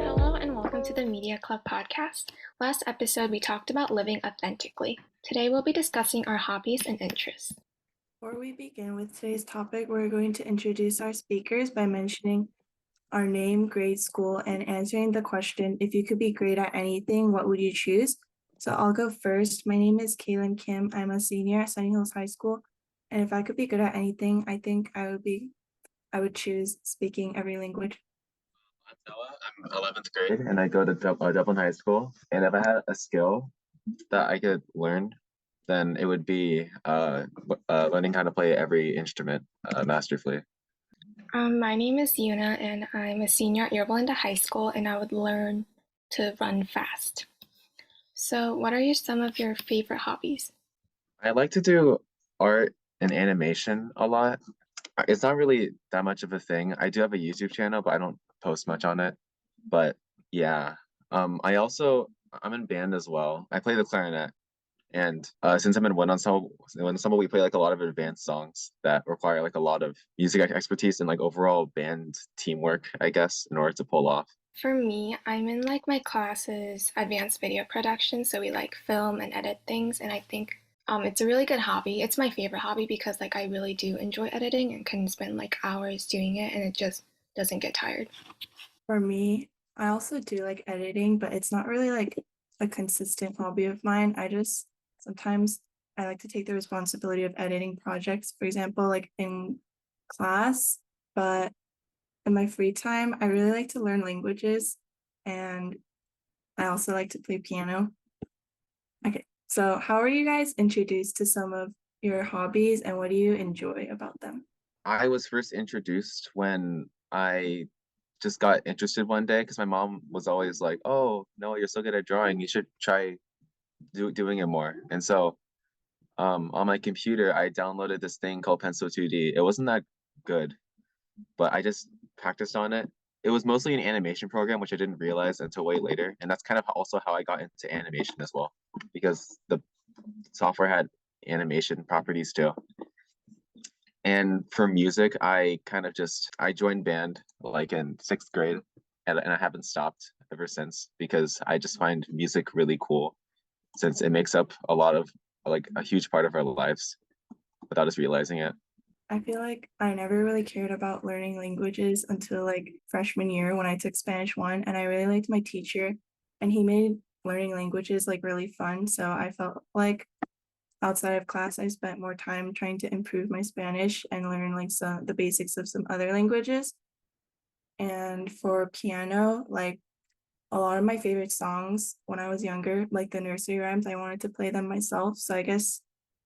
Hello and welcome to the Media Club podcast. Last episode, we talked about living authentically. Today, we'll be discussing our hobbies and interests. Before we begin with today's topic, we're going to introduce our speakers by mentioning our name, grade, school, and answering the question, if you could be great at anything, what would you choose? So I'll go first. My name is Kaylin Kim. I'm a senior at Sunny Hills High School. And if I could be good at anything, I think I would choose speaking every language. I'm 11th grade and I go to Dublin High School. And if I had a skill that I could learn, then it would be learning how to play every instrument masterfully. My name is Yuna, and I'm a senior at Yorba Linda High School, and I would learn to run fast. So, what are some of your favorite hobbies? I like to do art and animation a lot. It's not really that much of a thing. I do have a YouTube channel, but I don't post much on it. But yeah, I'm in band as well. I play the clarinet, and since I'm in wind ensemble, we play like a lot of advanced songs that require like a lot of music expertise and like overall band teamwork, I guess, in order to pull off. For me, I'm in like my classes advanced video production, so we like film and edit things, and I think it's a really good hobby. It's my favorite hobby because like I really do enjoy editing and can spend like hours doing it, and it just doesn't get tired. For me, I also do like editing, but it's not really like a consistent hobby of mine. Sometimes I like to take the responsibility of editing projects, for example, like in class, but in my free time, I really like to learn languages and I also like to play piano. Okay, so how are you guys introduced to some of your hobbies and what do you enjoy about them? I was first introduced when I just got interested one day because my mom was always like, "Oh, no, you're so good at drawing. You should try doing it more." And so on my computer, I downloaded this thing called Pencil 2D. It wasn't that good, but I just practiced on it. It was mostly an animation program, which I didn't realize until way later. And that's kind of also how I got into animation as well, because the software had animation properties too. And for music, I joined band like in 6th grade, and I haven't stopped ever since because I just find music really cool since it makes up a lot of like a huge part of our lives without us realizing it. I feel like I never really cared about learning languages until like freshman year when I took Spanish 1 and I really liked my teacher and he made learning languages like really fun. So I felt like outside of class I spent more time trying to improve my Spanish and learn like the basics of some other languages. And for piano, like a lot of my favorite songs when I was younger, like the nursery rhymes, I wanted to play them myself. So I guess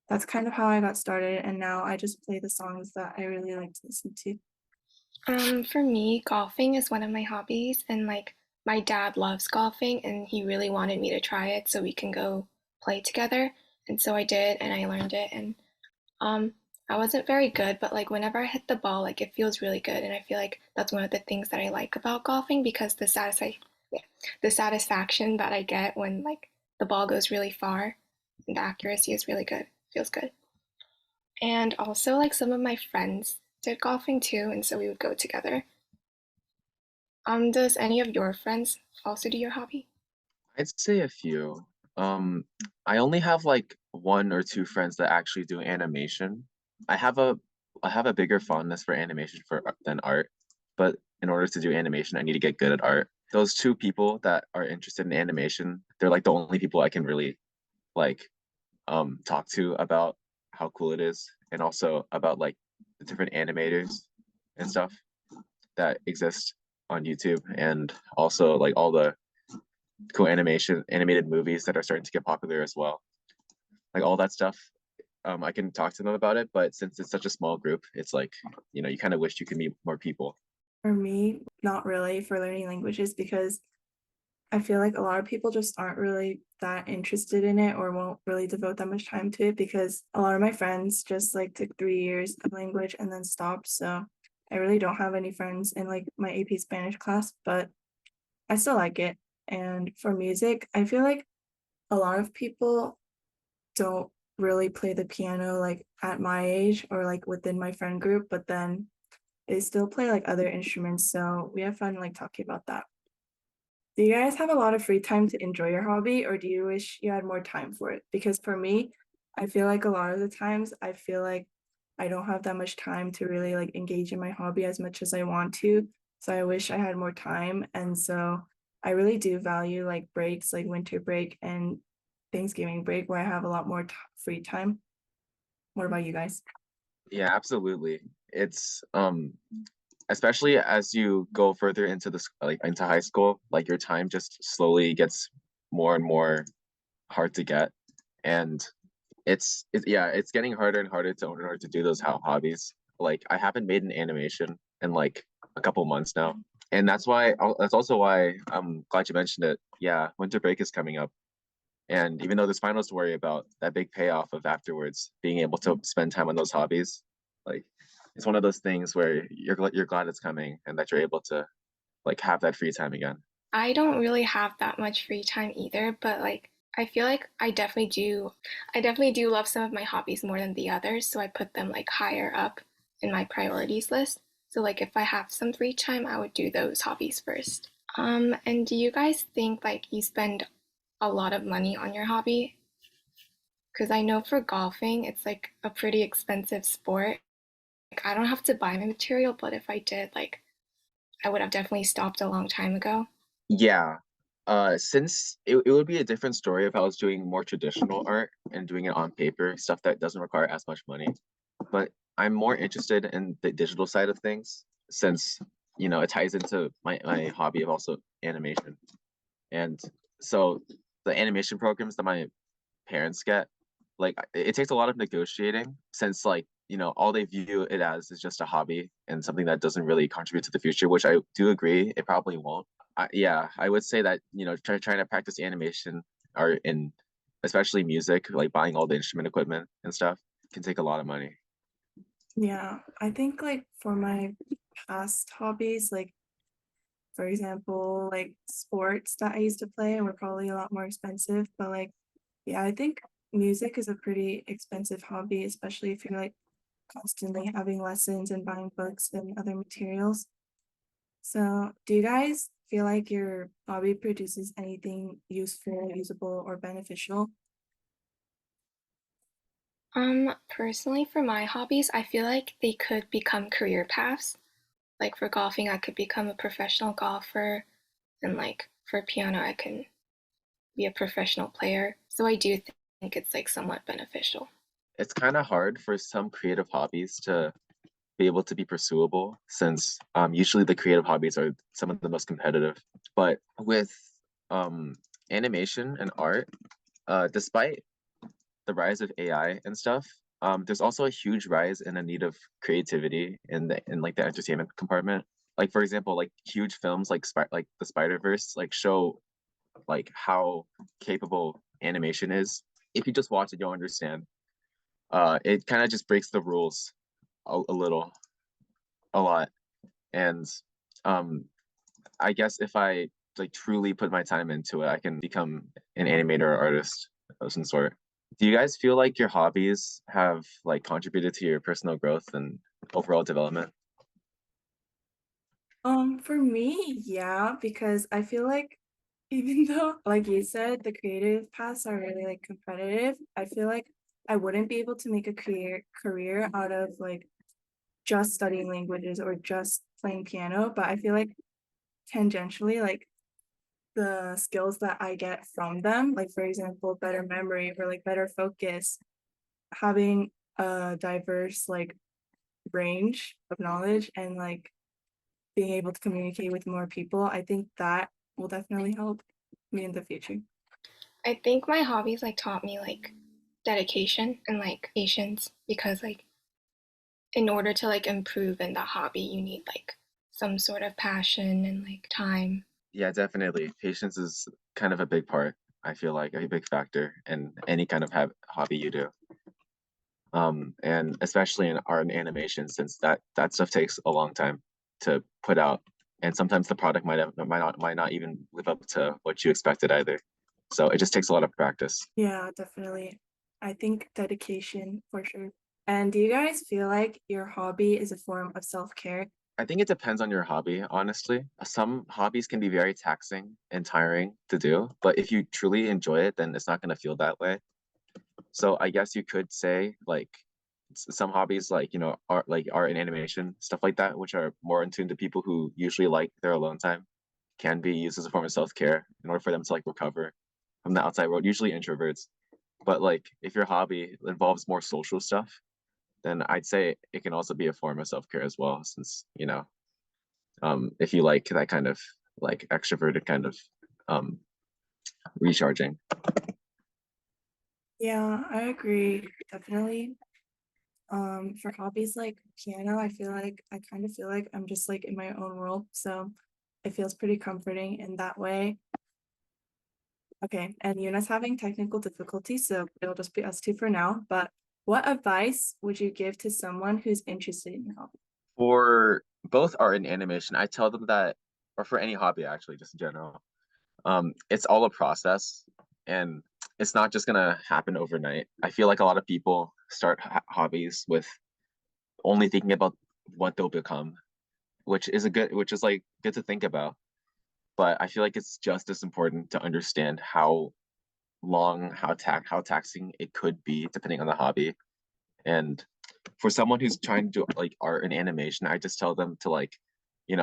that's kind of how I got started. And now I just play the songs that I really like to listen to. For me, golfing is one of my hobbies, and like my dad loves golfing, and he really wanted me to try it so we can go play together. And so I did, and I learned it. And um, I wasn't very good, but like whenever I hit the ball, like it feels really good, and I feel like that's one of the things that I like about golfing because the satisfaction that I get when like the ball goes really far, and the accuracy is really good, feels good. And also, like some of my friends did golfing too, and so we would go together. Does any of your friends also do your hobby? I'd say a few. Um, I only have like one or two friends that actually do animation. I have a I have a bigger fondness for animation than art, but in order to do animation, I need to get good at art. Those two people that are interested in animation, they're like the only people I can really like talk to about how cool it is and also about like the different animators and stuff that exist on YouTube and also like all the cool animated movies that are starting to get popular as well. Like all that stuff. I can talk to them about it, but since it's such a small group, it's like, you kind of wish you could meet more people. For me, not really for learning languages because I feel like a lot of people just aren't really that interested in it or won't really devote that much time to it because a lot of my friends just like took 3 years of language and then stopped. So I really don't have any friends in like my AP Spanish class, but I still like it. And for music, I feel like a lot of people don't really play the piano like at my age or like within my friend group, but then they still play like other instruments. So we have fun like talking about that. Do you guys have a lot of free time to enjoy your hobby, or do you wish you had more time for it? Because for me, I feel like a lot of the times I feel like I don't have that much time to really like engage in my hobby as much as I want to. So I wish I had more time. And so I really do value like breaks, like winter break and Thanksgiving break, where I have a lot more free time. What about you guys? Yeah, absolutely. It's especially as you go further into this like into high school, like your time just slowly gets more and more hard to get. And yeah, it's getting harder and harder to in order to do those hobbies. Like I haven't made an animation in like a couple months now. And that's also why I'm glad you mentioned it. Yeah, winter break is coming up. And even though there's finals to worry about, that big payoff of afterwards, being able to spend time on those hobbies, like it's one of those things where you're glad it's coming and that you're able to like have that free time again. I don't really have that much free time either, but like I feel like I definitely do love some of my hobbies more than the others, so I put them like higher up in my priorities list. So like if I have some free time, I would do those hobbies first. And do you guys think like you spend a lot of money on your hobby? Because I know for golfing, it's like a pretty expensive sport. Like I don't have to buy my material, but if I did, like I would have definitely stopped a long time ago. Yeah. Since it would be a different story if I was doing more traditional art and doing it on paper, stuff that doesn't require as much money. But I'm more interested in the digital side of things since, it ties into my hobby of also animation. And so the animation programs that my parents get, like it takes a lot of negotiating since like, all they view it as is just a hobby and something that doesn't really contribute to the future, which I do agree it probably won't. Yeah, I would say that, trying to practice animation or in especially music, like buying all the instrument equipment and stuff can take a lot of money. Yeah, I think like for my past hobbies, like for example, like sports that I used to play were probably a lot more expensive, but like, yeah, I think music is a pretty expensive hobby, especially if you're like constantly having lessons and buying books and other materials. So, do you guys feel like your hobby produces anything useful, usable, or beneficial? Personally, for my hobbies, I feel like they could become career paths. Like for golfing, I could become a professional golfer, and like for piano, I can be a professional player. So I do think it's like somewhat beneficial. It's kind of hard for some creative hobbies to be able to be pursuable since usually the creative hobbies are some of the most competitive. But with um, animation and art, despite the rise of AI and stuff, there's also a huge rise in a need of creativity in like the entertainment compartment. Like for example, like huge films like like the Spider-Verse like show like how capable animation is. If you just watch it, you'll understand. It kind of just breaks the rules a little, a lot. And um, I guess if I like truly put my time into it, I can become an animator or artist of some sort. Do you guys feel like your hobbies have like contributed to your personal growth and overall development? For me, yeah, because I feel like even though, like you said, the creative paths are really like competitive, I feel like I wouldn't be able to make a career out of like just studying languages or just playing piano, but I feel like tangentially, like the skills that I get from them, like for example, better memory or like better focus, having a diverse like range of knowledge and like being able to communicate with more people, I think that will definitely help me in the future. I think my hobbies like taught me like dedication and like patience because like in order to like improve in the hobby, you need like some sort of passion and like time. Yeah, definitely. Patience is kind of a big part. I feel like a big factor in any kind of hobby you do. And especially in art and animation, since that stuff takes a long time to put out. and sometimes the product might not even live up to what you expected either. So it just takes a lot of practice. Yeah, definitely. I think dedication for sure. And do you guys feel like your hobby is a form of self-care? I think it depends on your hobby, honestly. Some hobbies can be very taxing and tiring to do, but if you truly enjoy it, then it's not going to feel that way. So I guess you could say like some hobbies like, art and animation, stuff like that, which are more in tune to people who usually like their alone time, can be used as a form of self-care in order for them to like recover from the outside world, usually introverts. But like if your hobby involves more social stuff, then I'd say it can also be a form of self-care as well, since, if you like that kind of like extroverted kind of um recharging. Yeah, I agree. Definitely. For hobbies like piano, I kind of feel like I'm just like in my own world. So it feels pretty comforting in that way. Okay, and Yuna's having technical difficulties, so it'll just be us two for now. But what advice would you give to someone who's interested in your hobby? For both art and animation, I tell them that, or for any hobby actually, just in general, it's all a process, and it's not just gonna happen overnight. I feel like a lot of people start hobbies with only thinking about what they'll become, which is like good to think about. But I feel like it's just as important to understand how long, how taxing it could be depending on the hobby. And for someone who's trying to do like art and animation, I just tell them to like, you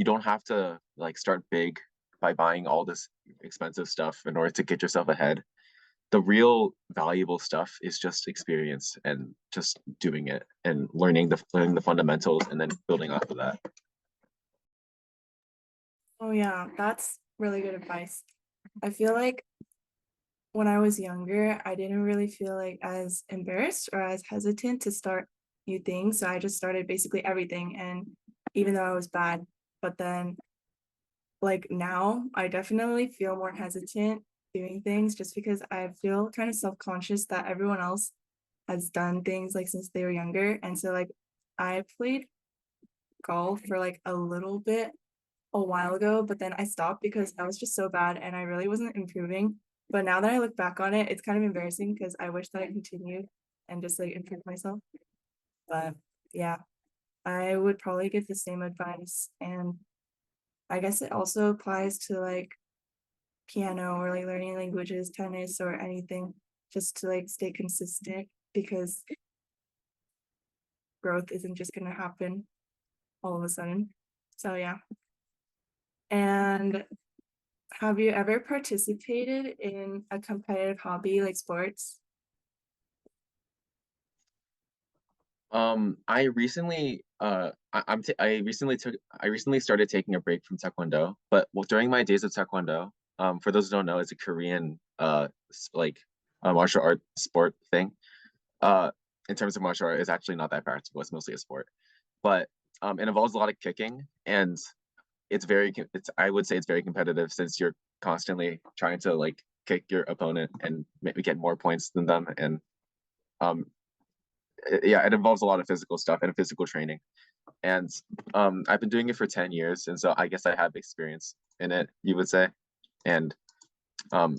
don't have to like start big by buying all this expensive stuff in order to get yourself ahead. The real valuable stuff is just experience and just doing it and learning the fundamentals and then building off of that. Oh yeah, that's really good advice. I feel like when I was younger, I didn't really feel like as embarrassed or as hesitant to start new things. So I just started basically everything. And even though I was bad, but then like now I definitely feel more hesitant doing things just because I feel kind of self-conscious that everyone else has done things like since they were younger. And so like I played golf for like a little bit a while ago, but then I stopped because I was just so bad and I really wasn't improving. But now that I look back on it, it's kind of embarrassing because I wish that I continued and just like improved myself. But yeah, I would probably give the same advice. And I guess it also applies to like piano or like learning languages, tennis, or anything, just to like stay consistent because growth isn't just going to happen all of a sudden. So yeah. And have you ever participated in a competitive hobby like sports? I recently, I recently started taking a break from Taekwondo, but well, during my days of Taekwondo, for those who don't know, it's a Korean, like a martial art sport thing. Uh, in terms of martial art, it's actually not that practical. It's mostly a sport, but it involves a lot of kicking, and I would say it's very competitive since you're constantly trying to like kick your opponent and maybe get more points than them, and um, yeah, it involves a lot of physical stuff and physical training. And I've been doing it for 10 years, and so I guess I have experience in it, you would say. And um,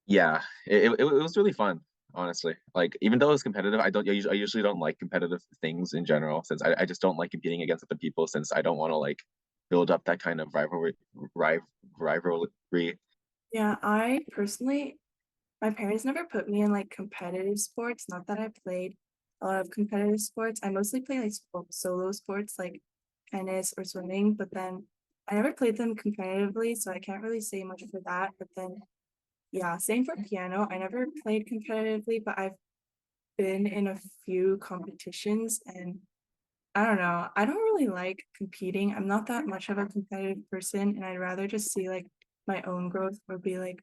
yeah, it was really fun, honestly. Like even though it's competitive, I usually don't like competitive things in general, since I just don't like competing against other people, since I don't want to like build up that kind of riv rivalry. Yeah, I personally, my parents never put me in like competitive sports. Not that I played a lot of competitive sports. I mostly play like solo sports like tennis or swimming, but then I never played them competitively, so I can't really say much for that. But then, yeah, same for piano. I never played competitively, but I've been in a few competitions and I don't know. I don't really like competing. I'm not that much of a competitive person, and I'd rather just see like my own growth or be like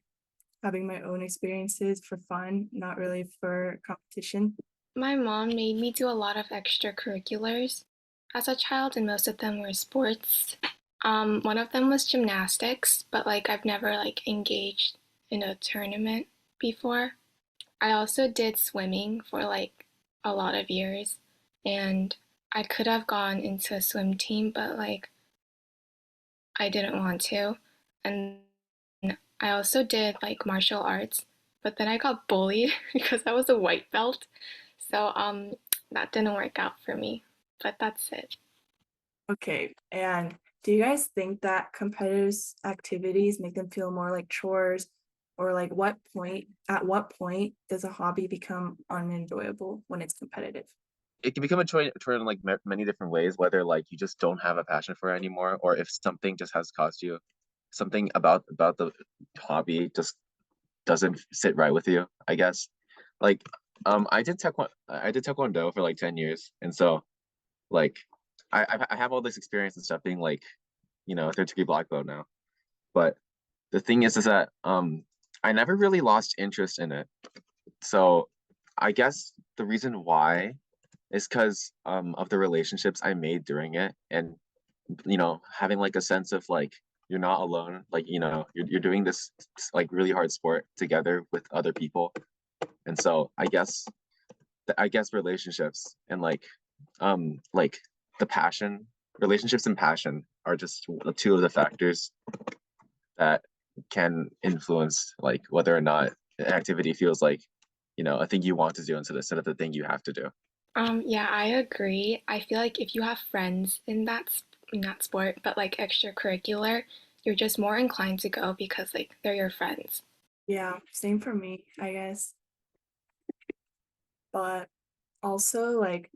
having my own experiences for fun, not really for competition. My mom made me do a lot of extracurriculars as a child, and most of them were sports. One of them was gymnastics, but like I've never like engaged in a tournament before. I also did swimming for like a lot of years, and I could have gone into a swim team, but like I didn't want to. And I also did like martial arts, but then I got bullied because I was a white belt. So that didn't work out for me. But that's it. Okay, and do you guys think that competitive activities make them feel more like chores, or like at what point does a hobby become unenjoyable when it's competitive? It can become a chore in like many different ways, whether like you just don't have a passion for it anymore, or if something just has cost you something about the hobby just doesn't sit right with you, I guess. Like I did taekwondo for like 10 years, and so like I have all this experience and stuff being like, a third degree black belt now. But the thing is that I never really lost interest in it. So I guess the reason why is because of the relationships I made during it, and having like a sense of like you're not alone, like you're doing this like really hard sport together with other people. And so I guess relationships and like the passion relationships and passion are just two of the factors that can influence like whether or not an activity feels like a thing you want to do instead of the thing you have to do. Yeah, I agree. I feel like if you have friends in in that sport, but like extracurricular, you're just more inclined to go because like they're your friends. Yeah, same for me, I guess. But also, like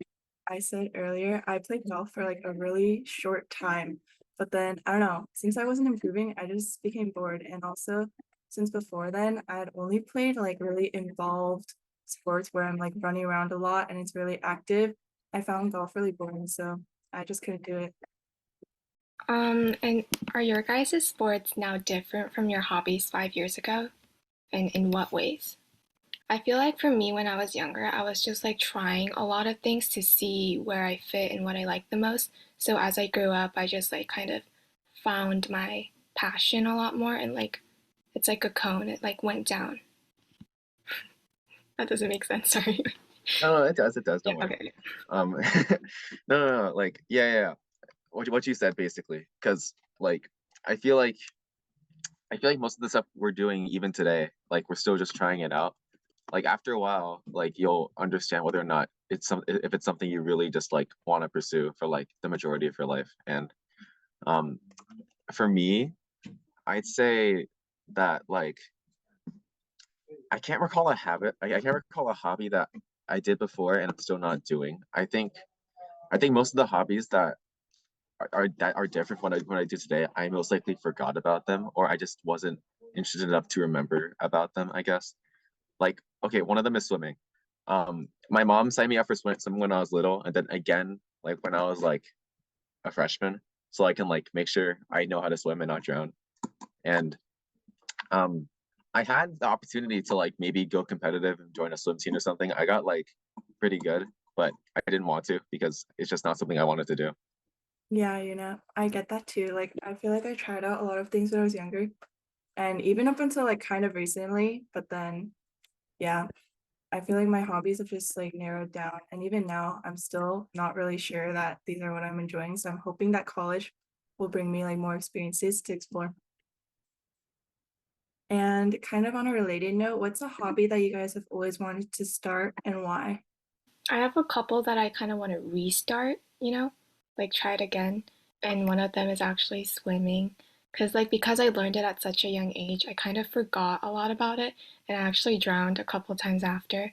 I said earlier, I played golf for like a really short time. But then I don't know, since I wasn't improving, I just became bored. And also, since before then, I had only played like really involved sports where I'm like running around a lot and it's really active. I found golf really boring, so I just couldn't do it. And are your guys' sports now different from your hobbies 5 years ago? And in what ways? I feel like for me, when I was younger, I was just like trying a lot of things to see where I fit and what I like the most. So as I grew up, I just like kind of found my passion a lot more and like it's like a cone, it like went down. That doesn't make sense, sorry. No, it does, Yeah, don't worry. okay. No, like yeah. What you said basically, because like I feel like I feel like most of the stuff we're doing even today, like we're still just trying it out. Like after a while, like you'll understand whether or not if it's something you really just like want to pursue for like the majority of your life. And um for me, I'd say that like I can't recall a hobby that I did before and I'm still not doing. I think most of the hobbies that are different from what I do today, I most likely forgot about them, or I just wasn't interested enough to remember about them, I guess. Like, okay, one of them is swimming. My mom signed me up for swimming when I was little, and then again, like when I was like a freshman, so I can like make sure I know how to swim and not drown. And um, I had the opportunity to like maybe go competitive and join a swim team or something. I got like pretty good, but I didn't want to because it's just not something I wanted to do. Yeah, I get that too. Like, I feel like I tried out a lot of things when I was younger, and even up until like kind of recently, but then, yeah, I feel like my hobbies have just like narrowed down. And even now, I'm still not really sure that these are what I'm enjoying. So I'm hoping that college will bring me like more experiences to explore. And kind of on a related note, what's a hobby that you guys have always wanted to start and why? I have a couple that I kind of want to restart, like try it again. And one of them is actually swimming. Because I learned it at such a young age, I kind of forgot a lot about it and I actually drowned a couple times after.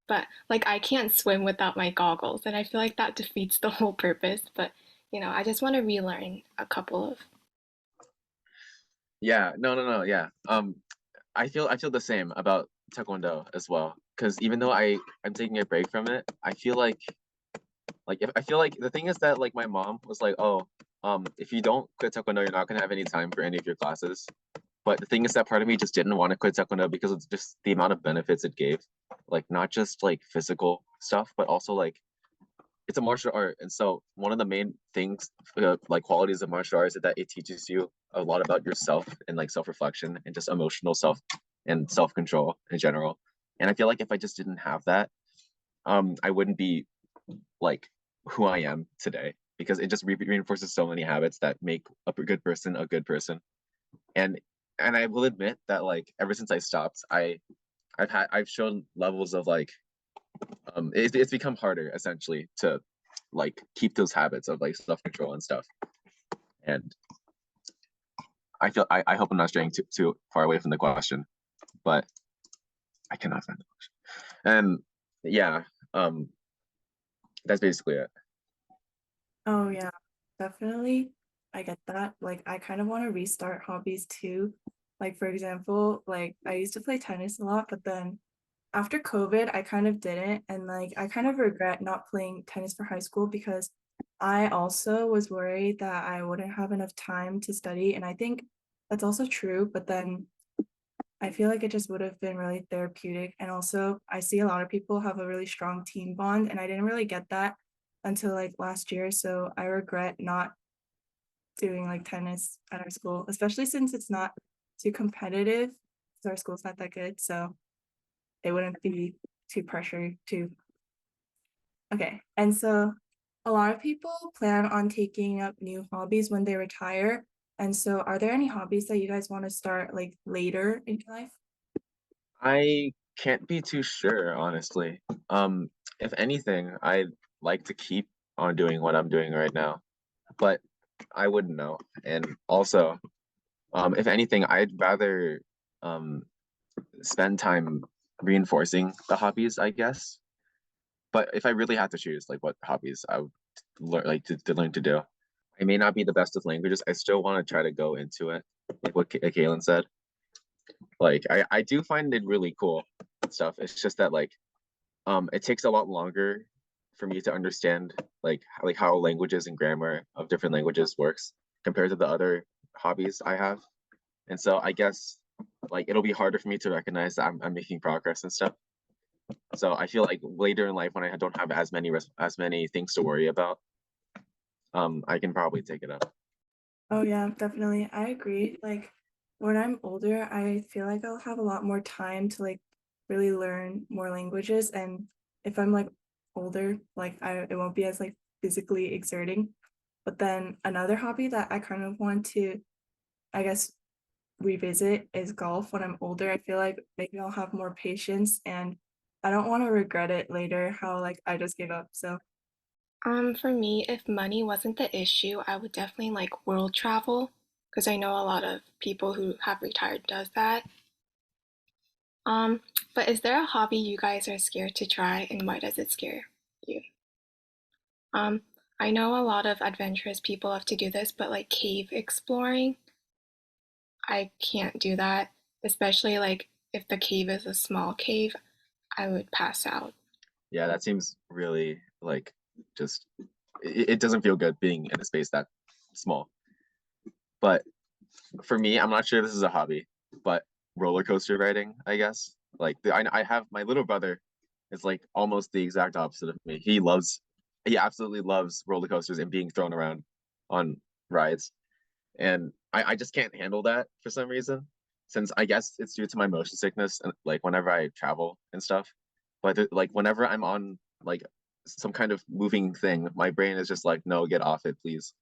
But like I can't swim without my goggles and I feel like that defeats the whole purpose. But I just want to relearn a couple of. Yeah, no, yeah. I feel the same about Taekwondo as well. Because even though I'm taking a break from it, I feel like if I feel like the thing is that like my mom was like, oh, if you don't quit Taekwondo, you're not gonna have any time for any of your classes. But the thing is that part of me just didn't want to quit Taekwondo because it's just the amount of benefits it gave, like not just like physical stuff, but also like it's a martial art, and so one of the main things, like qualities of martial arts, is that it teaches you a lot about yourself and like self-reflection and just emotional self and self-control in general. And I feel like if I just didn't have that, I wouldn't be like who I am today because it just reinforces so many habits that make good person a good person. And and I will admit that like ever since I stopped, I've shown levels of like it's become harder essentially to like keep those habits of like self control and stuff. And I hope I'm not straying too far away from the question, but I cannot find the question. And yeah, um, that's basically it. Oh yeah, definitely. I get that. Like I kind of want to restart hobbies too. Like for example, like I used to play tennis a lot, but then after COVID, I kind of didn't. And like I kind of regret not playing tennis for high school because I also was worried that I wouldn't have enough time to study. And I think that's also true, but then I feel like it just would have been really therapeutic. And also, I see a lot of people have a really strong team bond, and I didn't really get that until like last year. So I regret not doing like tennis at our school, especially since it's not too competitive. So our school's not that good. So it wouldn't be too pressured to. Okay. And so a lot of people plan on taking up new hobbies when they retire. And so are there any hobbies that you guys want to start like later in your life? I can't be too sure, honestly. Um, if anything, I'd like to keep on doing what I'm doing right now, but I wouldn't know. And also, if anything, I'd rather um spend time reinforcing the hobbies, I guess. But if I really had to choose, like what hobbies I would learn, like to learn to do, I may not be the best with languages. I still want to try to go into it, like what Kaylin said. Like I do find it really cool and stuff. It's just that like it takes a lot longer for me to understand like how languages and grammar of different languages works compared to the other hobbies I have. And so I guess like it'll be harder for me to recognize that I'm making progress and stuff. So I feel like later in life when I don't have as many things to worry about, I can probably take it up. Oh yeah, definitely. I agree. Like when I'm older, I feel like I'll have a lot more time to like really learn more languages. And if I'm like older, like I it won't be as like physically exerting. But then another hobby that I kind of want to, I guess, revisit is golf when I'm older. I feel like maybe I'll have more patience and I don't want to regret it later how like I just gave up. So For me, if money wasn't the issue, I would definitely like world travel because I know a lot of people who have retired does that. Um, but is there a hobby you guys are scared to try and why does it scare you? Um, I know a lot of adventurous people love to do this, but like cave exploring, I can't do that, especially like if the cave is a small cave, I would pass out. Yeah, that seems really like just it doesn't feel good being in a space that small. But for me, I'm not sure this is a hobby, but roller coaster riding, I guess. Like I have my little brother is like almost the exact opposite of me. He absolutely loves roller coasters and being thrown around on rides. And I just can't handle that for some reason. Since I guess it's due to my motion sickness and like whenever I travel and stuff. But like whenever I'm on like some kind of moving thing, my brain is just like, no, get off it, please.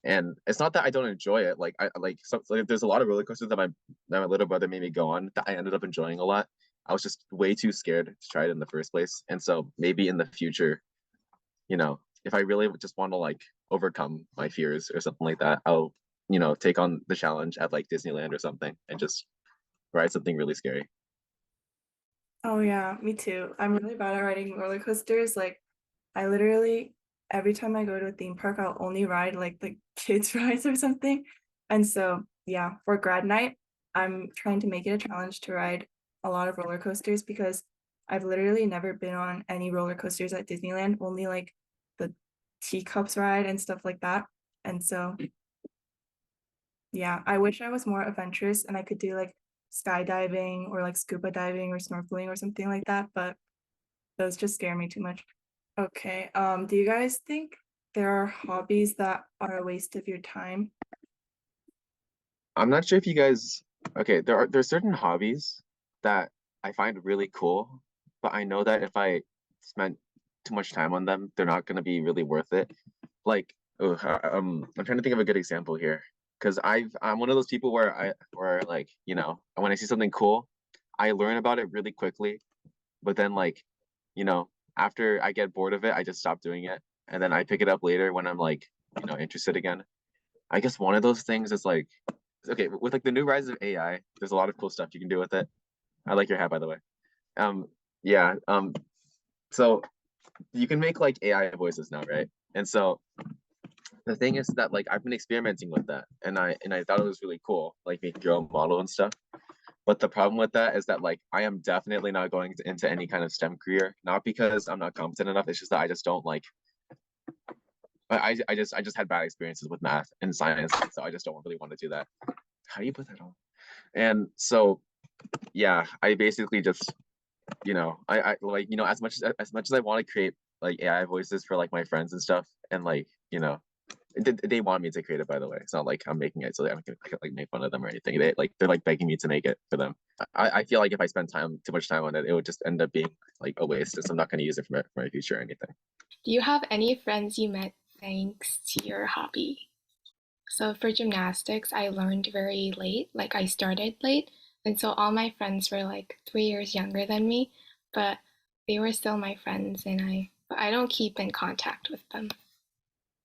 And it's not that I don't enjoy it. Like I like so like, there's a lot of roller coasters that my little brother made me go on that I ended up enjoying a lot. I was just way too scared to try it in the first place. And so maybe in the future, if I really just want to like overcome my fears or something like that, I'll, take on the challenge at like Disneyland or something and just ride something really scary. oh yeah, me too. I'm really bad at riding roller coasters. Like I literally every time I go to a theme park, I'll only ride like the kids' rides or something. And so, yeah, for grad night, I'm trying to make it a challenge to ride a lot of roller coasters because I've literally never been on any roller coasters at Disneyland, only like the teacups ride and stuff like that. And so, yeah, I wish I was more adventurous and I could do like skydiving or like scuba diving or snorkeling or something like that, but those just scare me too much. Okay. Do you guys think there are hobbies that are a waste of your time? I'm not sure if you guys okay, there's certain hobbies that I find really cool, but I know that if I spent too much time on them, they're not gonna be really worth it. Like, I'm trying to think of a good example here because I'm one of those people where like when I see something cool, I learn about it really quickly, but then like you know after I get bored of it, I just stop doing it, and then I pick it up later when I'm like interested again. I guess one of those things is like okay with like the new rise of AI. There's a lot of cool stuff you can do with it. I like your hat by the way. Um, yeah. So you can make like AI voices now, right? And so the thing is that like I've been experimenting with that, and I thought it was really cool, like making your own model and stuff. But the problem with that is that like I am definitely not going into any kind of STEM career, not because I'm not competent enough. It's just that I just don't like. I just had bad experiences with math and science, so I just don't really want to do that. How do you put that on? And so yeah, I basically just I like as much as I want to create like AI voices for like my friends and stuff, and like they want me to create it, by the way. It's not like I'm making it so that I can like make fun of them or anything. They're like begging me to make it for them. I feel like if I spend too much time on it, it would just end up being like a waste. So I'm not going to use it for my future or anything. Do you have any friends you met thanks to your hobby? So for gymnastics, I learned very late, like I started late, and so all my friends were like 3 years younger than me, but they were still my friends, and but I don't keep in contact with them.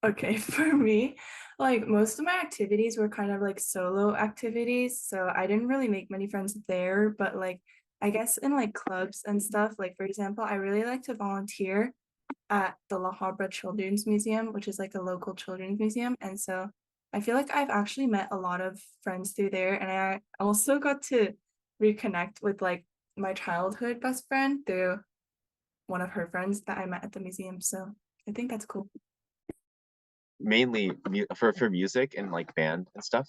Okay, for me, like most of my activities were kind of like solo activities, so I didn't really make many friends there, but like I guess in like clubs and stuff, like for example, I really like to volunteer at the La Habra Children's Museum, which is like a local children's museum. And so I feel like I've actually met a lot of friends through there. And I also got to reconnect with like my childhood best friend through one of her friends that I met at the museum. So I think that's cool. Mainly for music and like band and stuff.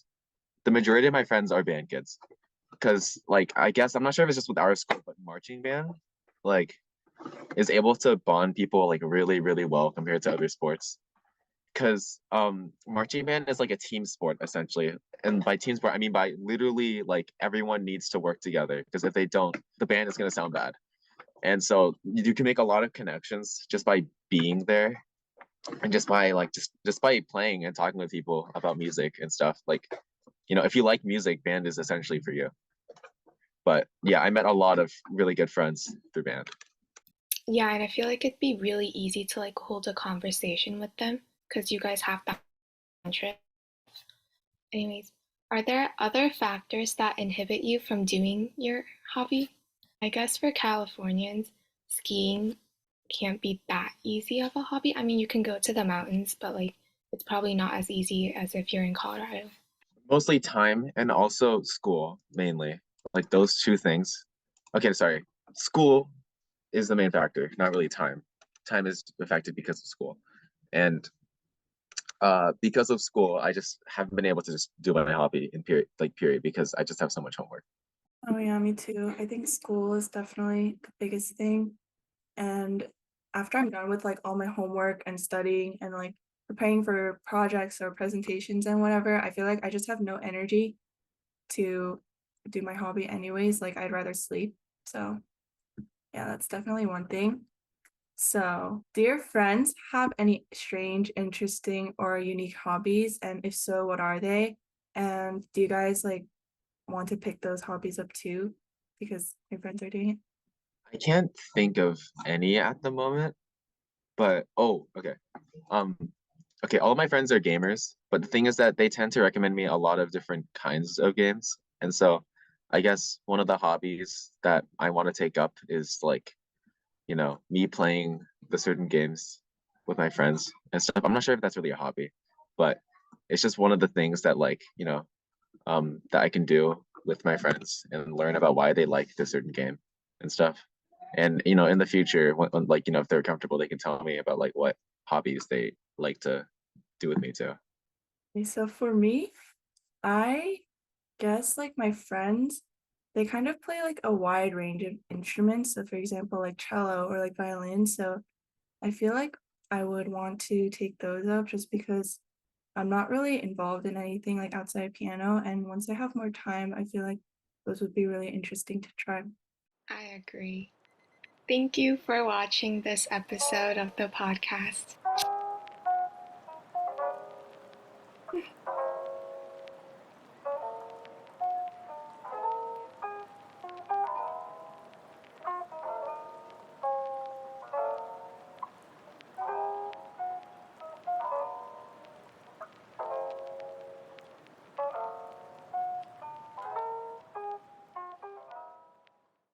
The majority of my friends are band kids because like I guess I'm not sure if it's just with our school, but marching band like is able to bond people like really well compared to other sports. Because marching band is like a team sport essentially, and by team sport I mean by literally like everyone needs to work together because if they don't, the band is going to sound bad. And so you can make a lot of connections just by being there and just by like just by playing and talking with people about music and stuff. Like if you like music, band is essentially for you. But yeah, I met a lot of really good friends through band. Yeah, and I feel like it'd be really easy to like hold a conversation with them because you guys have that interest. Anyways, are there other factors that inhibit you from doing your hobby? I guess for Californians, skiing can't be that easy of a hobby. I mean, you can go to the mountains, but like it's probably not as easy as if you're in Colorado. Mostly time and also school, mainly. Like those two things. Okay, sorry. School is the main factor, not really time. Time is affected because of school. And because of school, I just haven't been able to just do my hobby in period because I just have so much homework. Oh yeah, me too. I think school is definitely the biggest thing. And after I'm done with like all my homework and studying and like preparing for projects or presentations and whatever, I feel like I just have no energy to do my hobby anyways. Like I'd rather sleep. So yeah, that's definitely one thing. So, do your friends have any strange, interesting, or unique hobbies? And if so, what are they? And do you guys like want to pick those hobbies up too? Because your friends are doing it. I can't think of any at the moment, but oh, okay. Um, okay, all of my friends are gamers, but the thing is that they tend to recommend me a lot of different kinds of games. And so I guess one of the hobbies that I want to take up is like, me playing the certain games with my friends and stuff. I'm not sure if that's really a hobby, but it's just one of the things that like, that I can do with my friends and learn about why they like this certain game and stuff. And in the future, like if they're comfortable, they can tell me about like what hobbies they like to do with me too. Okay, so for me, I guess like my friends, they kind of play like a wide range of instruments. So for example, like cello or like violin. So I feel like I would want to take those up just because I'm not really involved in anything like outside piano. And once I have more time, I feel like those would be really interesting to try. I agree. Thank you for watching this episode of the podcast.